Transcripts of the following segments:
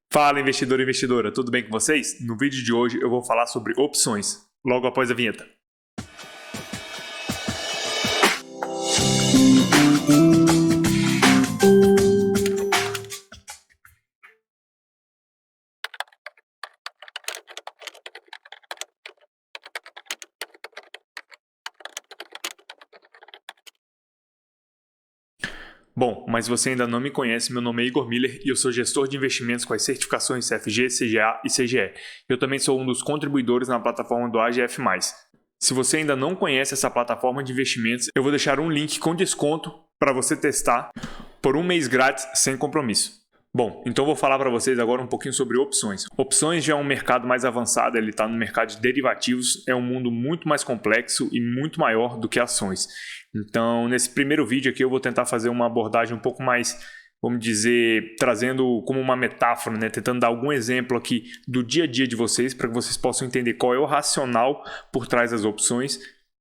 Fala, investidor e investidora, tudo bem com vocês? No vídeo de hoje eu vou falar sobre opções, logo após a vinheta. Bom, mas se você ainda não me conhece, meu nome é Igor Miller e eu sou gestor de investimentos com as certificações CFG, CGA e CGE. Eu também sou um dos contribuidores na plataforma do AGF+. Se você ainda não conhece essa plataforma de investimentos, eu vou deixar um link com desconto para você testar por um mês grátis sem compromisso. Bom, então vou falar para vocês agora um pouquinho sobre opções. Opções já é um mercado mais avançado, ele está no mercado de derivativos, é um mundo muito mais complexo e muito maior do que ações. Então, nesse primeiro vídeo aqui eu vou tentar fazer uma abordagem um pouco mais, vamos dizer, trazendo como uma metáfora, né? Tentando dar algum exemplo aqui do dia a dia de vocês, para que vocês possam entender qual é o racional por trás das opções.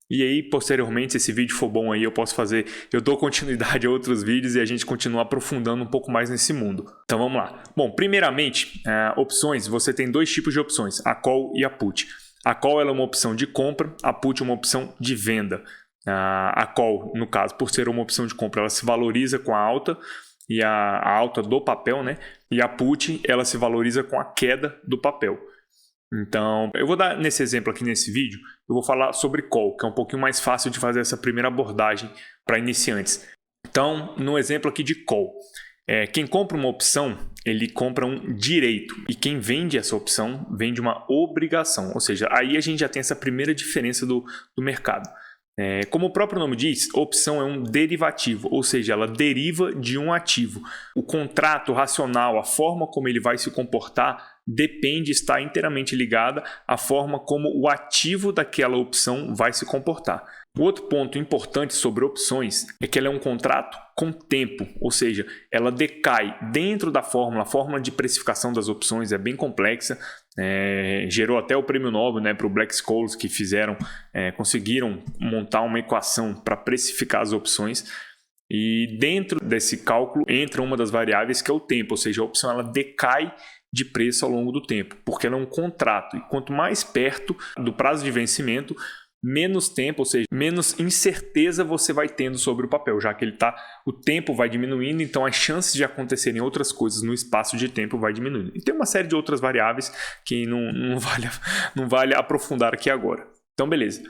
E aí, posteriormente, se esse vídeo for bom aí, eu dou continuidade a outros vídeos e a gente continua aprofundando um pouco mais nesse mundo. Então vamos lá. Bom, primeiramente, opções, você tem dois tipos de opções, a call e a put. A call ela é uma opção de compra, a put é uma opção de venda. A call, no caso, por ser uma opção de compra, ela se valoriza com a alta e a alta do papel, né? E a put, ela se valoriza com a queda do papel. Então, eu vou dar nesse exemplo aqui nesse vídeo, eu vou falar sobre call, que é um pouquinho mais fácil de fazer essa primeira abordagem para iniciantes. Então, no exemplo aqui de call, quem compra uma opção, ele compra um direito, e quem vende essa opção, vende uma obrigação, ou seja, aí a gente já tem essa primeira diferença do mercado. Como o próprio nome diz, opção é um derivativo, ou seja, ela deriva de um ativo. O contrato racional, a forma como ele vai se comportar, está inteiramente ligada à forma como o ativo daquela opção vai se comportar. O outro ponto importante sobre opções é que ela é um contrato com tempo, ou seja, ela decai dentro da fórmula. A fórmula de precificação das opções é bem complexa, gerou até o prêmio Nobel, né, para o Black-Scholes, que conseguiram montar uma equação para precificar as opções. E dentro desse cálculo entra uma das variáveis que é o tempo, ou seja, a opção ela decai de preço ao longo do tempo, porque ela é um contrato, e quanto mais perto do prazo de vencimento, menos tempo, ou seja, menos incerteza você vai tendo sobre o papel, já que o tempo vai diminuindo, então as chances de acontecerem outras coisas no espaço de tempo vai diminuindo. E tem uma série de outras variáveis que não vale aprofundar aqui agora. Então, beleza.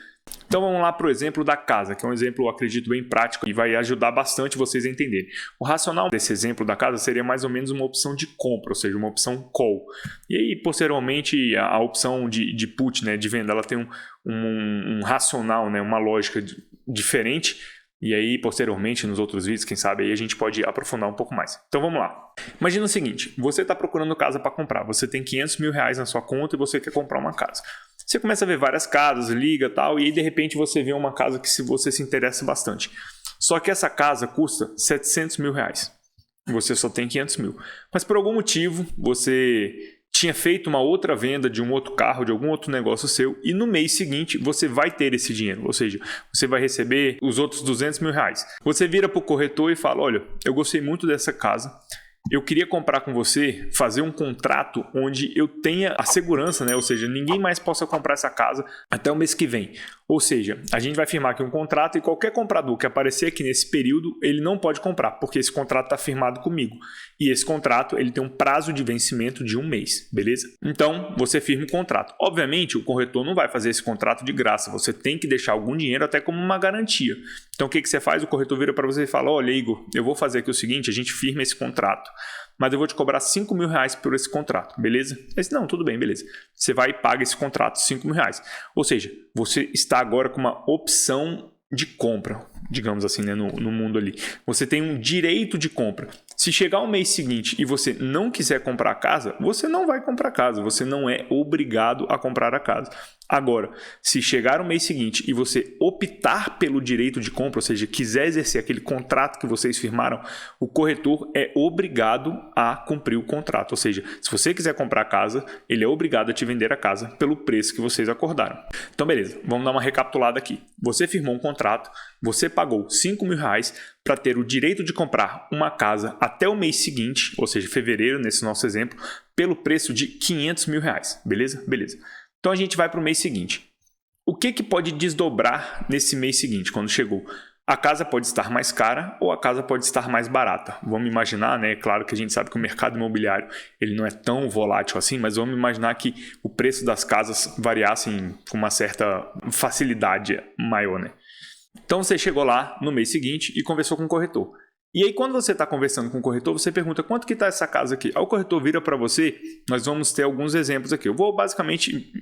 Então vamos lá para o exemplo da casa, que é um exemplo, eu acredito, bem prático e vai ajudar bastante vocês a entenderem. O racional desse exemplo da casa seria mais ou menos uma opção de compra, ou seja, uma opção call. E aí, posteriormente, a opção de put, né, de venda, ela tem um racional, né, uma lógica diferente. E aí, posteriormente, nos outros vídeos, quem sabe, aí a gente pode aprofundar um pouco mais. Então vamos lá. Imagina o seguinte, você está procurando casa para comprar, você tem R$500 mil na sua conta e você quer comprar uma casa. Você começa a ver várias casas, liga e tal, e aí de repente você vê uma casa que você se interessa bastante. Só que essa casa custa R$700 mil. Você só tem 500 mil. Mas por algum motivo você tinha feito uma outra venda de um outro carro, de algum outro negócio seu, e no mês seguinte você vai ter esse dinheiro, ou seja, você vai receber os outros R$200 mil. Você vira para o corretor e fala, olha, eu gostei muito dessa casa, eu queria comprar com você, fazer um contrato onde eu tenha a segurança, né? Ou seja, ninguém mais possa comprar essa casa até o mês que vem. Ou seja, a gente vai firmar aqui um contrato e qualquer comprador que aparecer aqui nesse período, ele não pode comprar, porque esse contrato está firmado comigo. E esse contrato ele tem um prazo de vencimento de 1 mês, beleza? Então, você firma o contrato. Obviamente, o corretor não vai fazer esse contrato de graça, você tem que deixar algum dinheiro até como uma garantia. Então, o que você faz? O corretor vira para você e fala, olha, Igor, eu vou fazer aqui o seguinte, a gente firma esse contrato, mas eu vou te cobrar R$5 mil por esse contrato, beleza? Eu disse, não, tudo bem, beleza. Você vai e paga esse contrato, R$5 mil. Ou seja, você está agora com uma opção de compra, digamos assim, né, no mundo ali. Você tem um direito de compra. Se chegar o mês seguinte e você não quiser comprar a casa, você não vai comprar a casa, você não é obrigado a comprar a casa. Agora, se chegar o mês seguinte e você optar pelo direito de compra, ou seja, quiser exercer aquele contrato que vocês firmaram, o corretor é obrigado a cumprir o contrato. Ou seja, se você quiser comprar a casa, ele é obrigado a te vender a casa pelo preço que vocês acordaram. Então, beleza, vamos dar uma recapitulada aqui. Você firmou um contrato, você pagou R$5.000 para ter o direito de comprar uma casa até o mês seguinte, ou seja, fevereiro, nesse nosso exemplo, pelo preço de R$500.000. Beleza? Beleza. Então a gente vai para o mês seguinte. O que pode desdobrar nesse mês seguinte, quando chegou? A casa pode estar mais cara ou a casa pode estar mais barata. Vamos imaginar, né? Claro que a gente sabe que o mercado imobiliário ele não é tão volátil assim, mas vamos imaginar que o preço das casas variassem com uma certa facilidade maior, né? Então você chegou lá no mês seguinte e conversou com o corretor. E aí, quando você está conversando com o corretor, você pergunta quanto que está essa casa aqui. Aí o corretor vira para você, nós vamos ter alguns exemplos aqui. Eu vou basicamente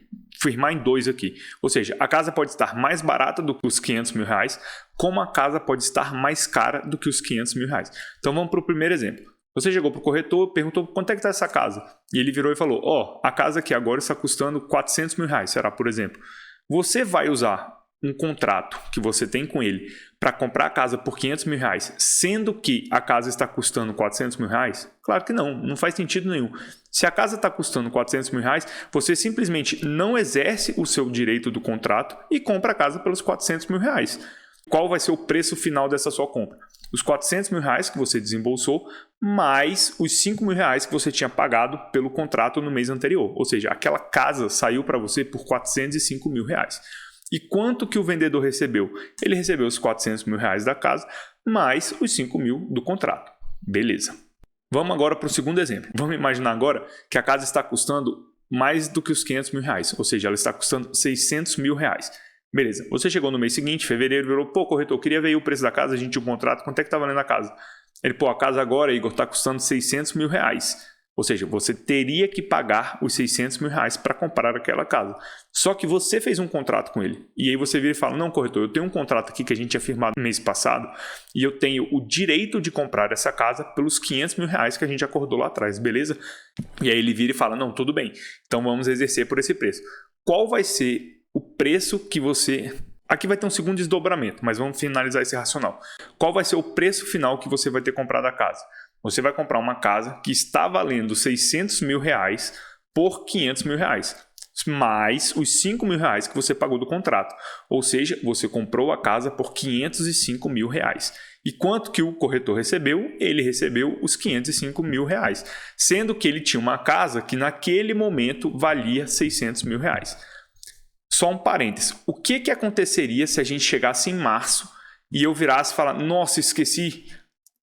firmar em 2 aqui. Ou seja, a casa pode estar mais barata do que os R$500.000, como a casa pode estar mais cara do que os R$500.000. Então vamos para o primeiro exemplo. Você chegou para o corretor, perguntou quanto é que está essa casa. E ele virou e falou, a casa aqui agora está custando R$400.000, será, por exemplo. Você vai usar um contrato que você tem com ele para comprar a casa por R$500.000, sendo que a casa está custando R$400.000? Claro que não faz sentido nenhum. Se a casa está custando R$400.000, você simplesmente não exerce o seu direito do contrato e compra a casa pelos R$400.000. Qual vai ser o preço final dessa sua compra? Os R$400.000 que você desembolsou, mais os R$5.000 que você tinha pagado pelo contrato no mês anterior. Ou seja, aquela casa saiu para você por R$405.000. E quanto que o vendedor recebeu? Ele recebeu os R$400.000 da casa, mais os R$5.000 do contrato. Beleza. Vamos agora para o segundo exemplo. Vamos imaginar agora que a casa está custando mais do que os R$500.000, ou seja, ela está custando R$600.000. Beleza. Você chegou no mês seguinte, fevereiro, virou, corretor, queria ver o preço da casa, a gente tinha um contrato, quanto é que está valendo a casa? Ele, a casa agora, Igor, está custando R$600.000. Ou seja, você teria que pagar os R$600.000 para comprar aquela casa. Só que você fez um contrato com ele. E aí você vira e fala, não, corretor, eu tenho um contrato aqui que a gente tinha firmado no mês passado e eu tenho o direito de comprar essa casa pelos R$500.000 que a gente acordou lá atrás, beleza? E aí ele vira e fala, não, tudo bem, então vamos exercer por esse preço. Qual vai ser o preço que você... Aqui vai ter um segundo desdobramento, mas vamos finalizar esse racional. Qual vai ser o preço final que você vai ter comprado a casa? Você vai comprar uma casa que está valendo R$600.000 por R$500.000, mais os R$5.000 que você pagou do contrato. Ou seja, você comprou a casa por R$505.000. E quanto que o corretor recebeu? Ele recebeu os R$505.000, sendo que ele tinha uma casa que naquele momento valia R$600.000. Só um parênteses. O que aconteceria se a gente chegasse em março e eu virasse e falar, nossa, esqueci...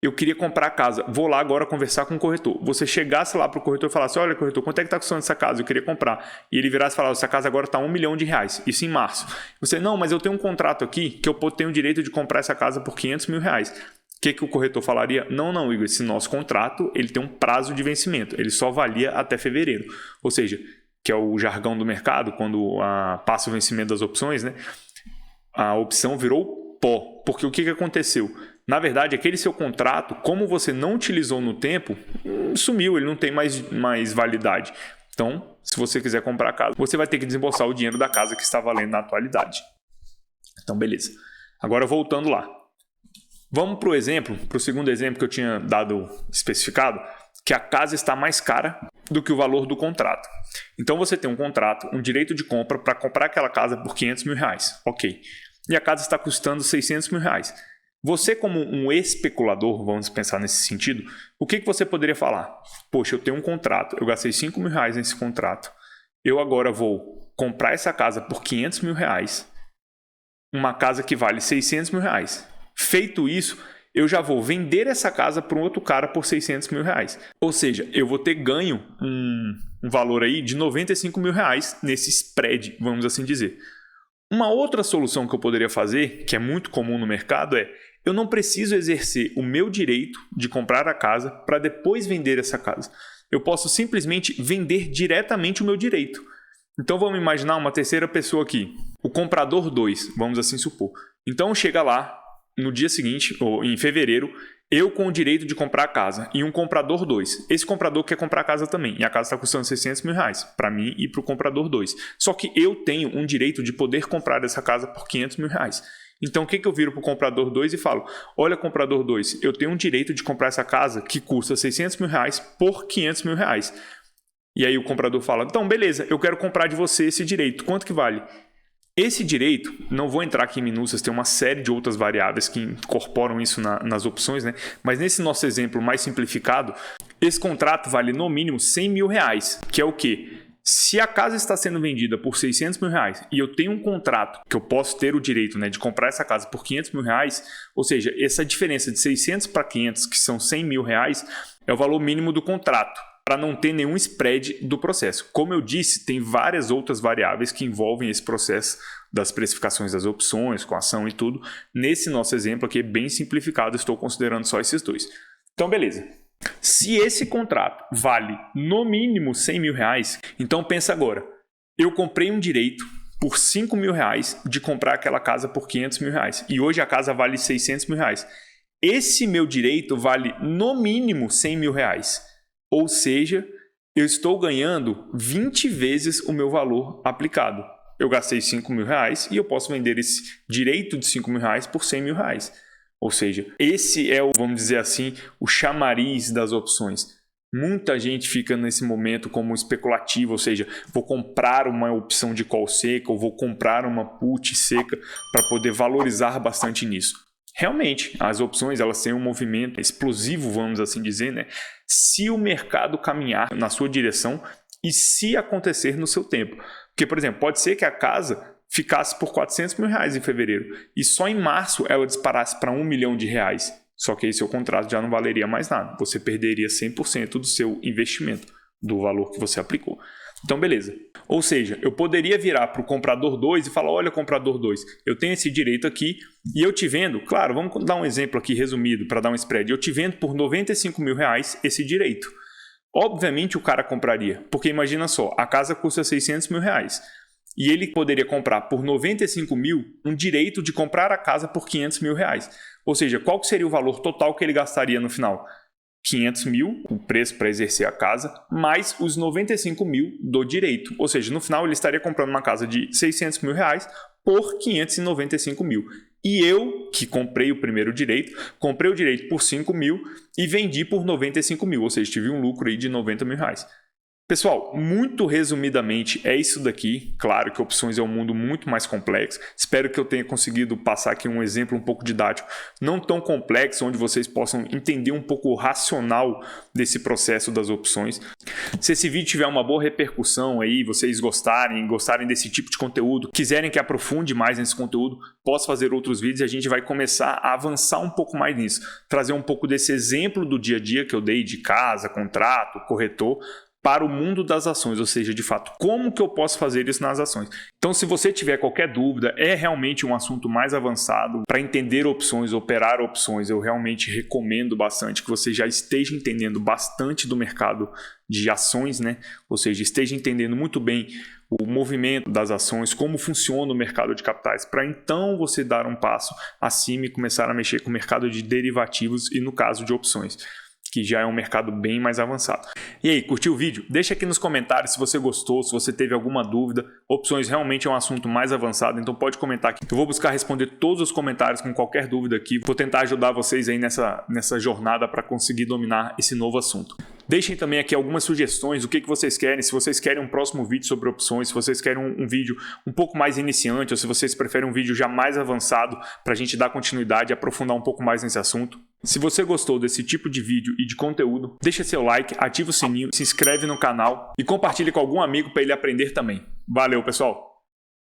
Eu queria comprar a casa, vou lá agora conversar com o corretor. Você chegasse lá para o corretor e falasse, olha, corretor, quanto é que está custando essa casa? Eu queria comprar. E ele virasse e falasse, essa casa agora está R$1 milhão. Isso em março. Você, não, mas eu tenho um contrato aqui que eu tenho o direito de comprar essa casa por R$500.000. O que o corretor falaria? Não, Igor, esse nosso contrato ele tem um prazo de vencimento. Ele só valia até fevereiro. Ou seja, que é o jargão do mercado, quando passa o vencimento das opções, né? A opção virou pó. Porque o que aconteceu? Na verdade, aquele seu contrato, como você não utilizou no tempo, sumiu, ele não tem mais validade. Então, se você quiser comprar a casa, você vai ter que desembolsar o dinheiro da casa que está valendo na atualidade. Então, beleza. Agora, voltando lá. Vamos para o segundo exemplo que eu tinha dado especificado, que a casa está mais cara do que o valor do contrato. Então, você tem um contrato, um direito de compra para comprar aquela casa por R$500.000. Ok. E a casa está custando R$600.000. Você, como um especulador, vamos pensar nesse sentido, o que você poderia falar? Poxa, eu tenho um contrato, eu gastei R$5.000 nesse contrato, eu agora vou comprar essa casa por R$500.000, uma casa que vale R$600.000. Feito isso, eu já vou vender essa casa para um outro cara por R$600.000. Ou seja, eu vou ter ganho um valor aí de R$95.000 nesse spread, vamos assim dizer. Uma outra solução que eu poderia fazer, que é muito comum no mercado, é eu não preciso exercer o meu direito de comprar a casa para depois vender essa casa. Eu posso simplesmente vender diretamente o meu direito. Então vamos imaginar uma terceira pessoa aqui, o comprador 2, vamos assim supor. Então chega lá no dia seguinte, ou em fevereiro, eu com o direito de comprar a casa e um comprador 2. Esse comprador quer comprar a casa também e a casa está custando 600 mil reais para mim e para o comprador 2. Só que eu tenho um direito de poder comprar essa casa por 500 mil reais. Então o que eu viro para o comprador 2 e falo, olha comprador 2, eu tenho um direito de comprar essa casa que custa 600 mil reais por 500 mil reais. E aí o comprador fala, então beleza, eu quero comprar de você esse direito, quanto que vale? Esse direito, não vou entrar aqui em minúcias, tem uma série de outras variáveis que incorporam isso nas opções, né? Mas nesse nosso exemplo mais simplificado, esse contrato vale no mínimo 100 mil reais, que é o quê? Se a casa está sendo vendida por 600 mil reais e eu tenho um contrato que eu posso ter o direito, né, de comprar essa casa por 500 mil reais, ou seja, essa diferença de 600 para 500, que são 100 mil reais, é o valor mínimo do contrato, para não ter nenhum spread do processo. Como eu disse, tem várias outras variáveis que envolvem esse processo das precificações das opções, com ação e tudo. Nesse nosso exemplo aqui, bem simplificado, estou considerando só esses dois. Então, beleza. Se esse contrato vale no mínimo 100 mil reais, então pensa agora, eu comprei um direito por 5 mil reais de comprar aquela casa por 500 mil reais e hoje a casa vale 600 mil reais. Esse meu direito vale no mínimo 100 mil reais, ou seja, eu estou ganhando 20 vezes o meu valor aplicado. Eu gastei 5 mil reais e eu posso vender esse direito de 5 mil reais por 100 mil reais. Ou seja, esse é o, vamos dizer assim, o chamariz das opções. Muita gente fica nesse momento como especulativo, ou seja, vou comprar uma opção de call seca ou vou comprar uma put seca para poder valorizar bastante nisso. Realmente, as opções elas têm um movimento explosivo, vamos assim dizer, né? Se o mercado caminhar na sua direção e se acontecer no seu tempo. Porque, por exemplo, pode ser que a casa ficasse por 400 mil reais em fevereiro e só em março ela disparasse para 1 milhão de reais. Só que aí seu contrato já não valeria mais nada. Você perderia 100% do seu investimento, do valor que você aplicou. Então, beleza. Ou seja, eu poderia virar para o comprador 2 e falar, olha, comprador 2, eu tenho esse direito aqui e eu te vendo, claro, vamos dar um exemplo aqui resumido para dar um spread, eu te vendo por 95 mil reais esse direito. Obviamente o cara compraria, porque imagina só, a casa custa 600 mil reais. E ele poderia comprar por 95 mil um direito de comprar a casa por 500 mil reais. Ou seja, qual seria o valor total que ele gastaria no final? 500 mil, o preço para exercer a casa, mais os 95 mil do direito. Ou seja, no final ele estaria comprando uma casa de 600 mil reais por 595 mil. E eu, que comprei o primeiro direito, comprei o direito por 5 mil e vendi por 95 mil. Ou seja, tive um lucro aí de 90 mil reais. Pessoal, muito resumidamente é isso daqui. Claro que opções é um mundo muito mais complexo. Espero que eu tenha conseguido passar aqui um exemplo um pouco didático, não tão complexo, onde vocês possam entender um pouco o racional desse processo das opções. Se esse vídeo tiver uma boa repercussão aí, vocês gostarem desse tipo de conteúdo, quiserem que aprofunde mais nesse conteúdo, posso fazer outros vídeos e a gente vai começar a avançar um pouco mais nisso. Trazer um pouco desse exemplo do dia a dia que eu dei de casa, contrato, corretor, para o mundo das ações, ou seja, de fato, como que eu posso fazer isso nas ações. Então, se você tiver qualquer dúvida, é realmente um assunto mais avançado para entender opções, operar opções. Eu realmente recomendo bastante que você já esteja entendendo bastante do mercado de ações, né? Ou seja, esteja entendendo muito bem o movimento das ações, como funciona o mercado de capitais, para então você dar um passo acima e começar a mexer com o mercado de derivativos e, no caso, de opções, que já é um mercado bem mais avançado. E aí, curtiu o vídeo? Deixa aqui nos comentários se você gostou, se você teve alguma dúvida. Opções realmente é um assunto mais avançado, então pode comentar aqui. Eu vou buscar responder todos os comentários com qualquer dúvida aqui. Vou tentar ajudar vocês aí nessa jornada para conseguir dominar esse novo assunto. Deixem também aqui algumas sugestões do que vocês querem, se vocês querem um próximo vídeo sobre opções, se vocês querem um vídeo um pouco mais iniciante ou se vocês preferem um vídeo já mais avançado para a gente dar continuidade e aprofundar um pouco mais nesse assunto. Se você gostou desse tipo de vídeo e de conteúdo, deixa seu like, ativa o sininho, se inscreve no canal e compartilhe com algum amigo para ele aprender também. Valeu, pessoal!